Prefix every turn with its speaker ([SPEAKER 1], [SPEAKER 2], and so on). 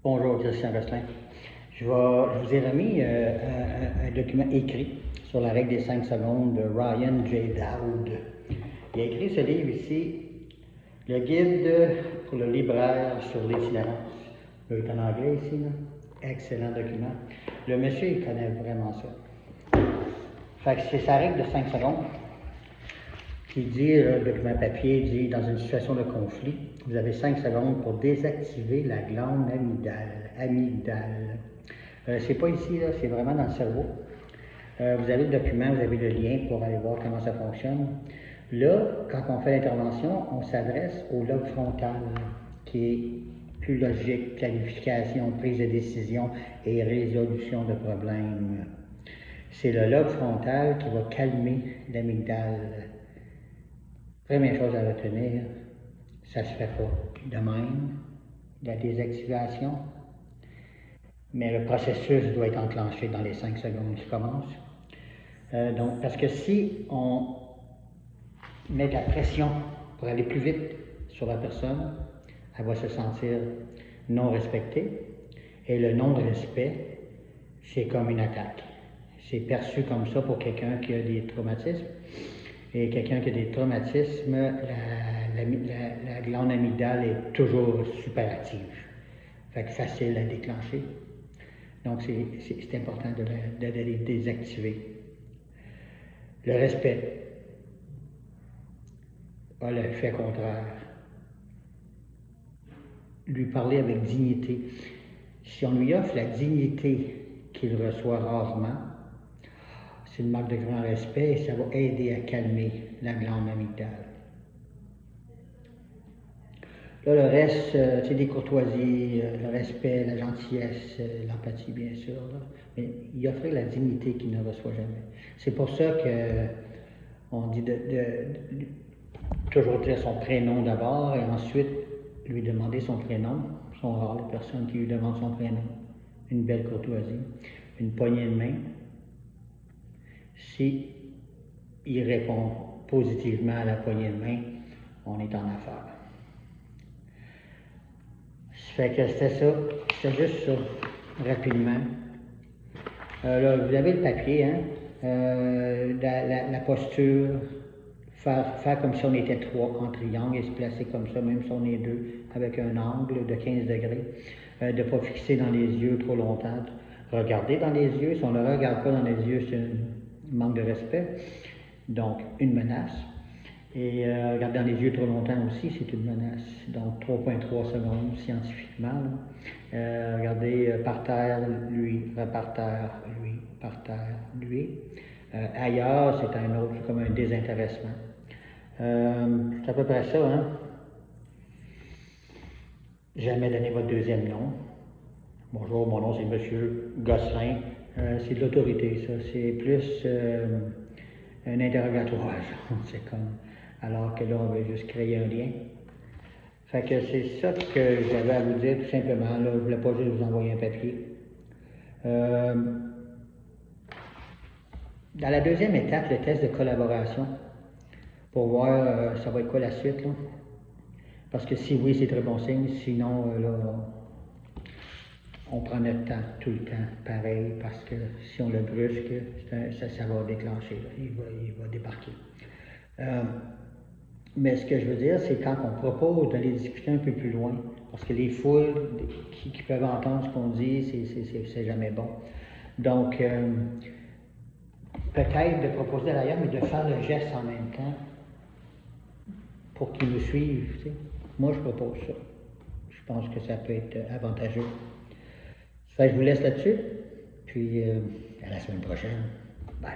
[SPEAKER 1] Bonjour, Christian Gosselin. Je vous ai remis un document écrit sur la règle des 5 secondes de Ryan J. Dowd. Il a écrit ce livre ici, le guide pour le libraire sur l'itinérance. Il est en anglais ici, là. Excellent document. Le monsieur, il connaît vraiment ça. Fait que c'est sa règle de 5 secondes qui dit, le document papier dit, dans une situation de conflit, vous avez 5 secondes pour désactiver la glande amygdale. C'est pas ici, là, c'est vraiment dans le cerveau. Vous avez le document, vous avez le lien pour aller voir comment ça fonctionne. Là, quand on fait l'intervention, on s'adresse au lobe frontal, qui est plus logique, planification, prise de décision et résolution de problèmes. C'est le lobe frontal qui va calmer l'amygdale. Première chose à retenir, ça se fait pas de même, la désactivation, mais le processus doit être enclenché dans les 5 secondes qui commencent. Donc, parce que si on met de la pression pour aller plus vite sur la personne, elle va se sentir non respectée, et le non-respect, c'est comme une attaque. C'est perçu comme ça pour quelqu'un qui a des traumatismes. Et quelqu'un qui a des traumatismes, la glande amygdale est toujours super active. Fait que facile à déclencher. Donc, c'est important de les désactiver. Le respect a l'effet contraire. Lui parler avec dignité. Si on lui offre la dignité qu'il reçoit rarement, c'est une marque de grand respect et ça va aider à calmer la glande amygdale. Là, le reste, c'est des courtoisies, le respect, la gentillesse, l'empathie, bien sûr. Là. Mais il offre la dignité qu'il ne reçoit jamais. C'est pour ça qu'on dit de toujours dire son prénom d'abord et ensuite lui demander son prénom. Ce sont rares les personnes qui lui demandent son prénom. Une belle courtoisie, une poignée de main. Si il répond positivement à la poignée de main, on est en affaire. Fait que c'était ça, c'était juste ça, rapidement. Là, vous avez le papier, hein, la posture, faire comme si on était 3 en triangle et se placer comme ça, même si on est 2, avec un angle de 15 degrés. De ne pas fixer dans les yeux trop longtemps. Regarder dans les yeux, si on ne regarde pas dans les yeux, c'est un manque de respect, donc une menace. Et regarder dans les yeux trop longtemps aussi, c'est une menace. Donc 3,3 secondes scientifiquement. Regardez par terre, lui, par terre, lui, par terre, lui. Ailleurs, c'est un autre, comme un désintéressement. C'est à peu près ça, hein? Jamais donner votre deuxième nom. Bonjour, mon nom c'est Monsieur Gosselin. C'est de l'autorité, ça. C'est plus un interrogatoire. C'est comme. Alors que là, on veut juste créer un lien. Fait que c'est ça que j'avais à vous dire, tout simplement. Là, je ne voulais pas juste vous envoyer un papier. Dans la deuxième étape, le test de collaboration, pour voir ça va être quoi la suite, là. Parce que si oui, c'est très bon signe. Sinon, là, on prend notre temps, tout le temps, pareil, parce que si on le brusque, ça va déclencher, là. Il va débarquer. Mais ce que je veux dire, c'est quand on propose d'aller discuter un peu plus loin, parce que les foules qui peuvent entendre ce qu'on dit, c'est jamais bon. Donc, peut-être de proposer d'ailleurs, mais de faire le geste en même temps pour qu'ils nous suivent. Tu sais. Moi, je propose ça. Je pense que ça peut être avantageux. Fait que je vous laisse là-dessus, puis à la semaine prochaine. Bye.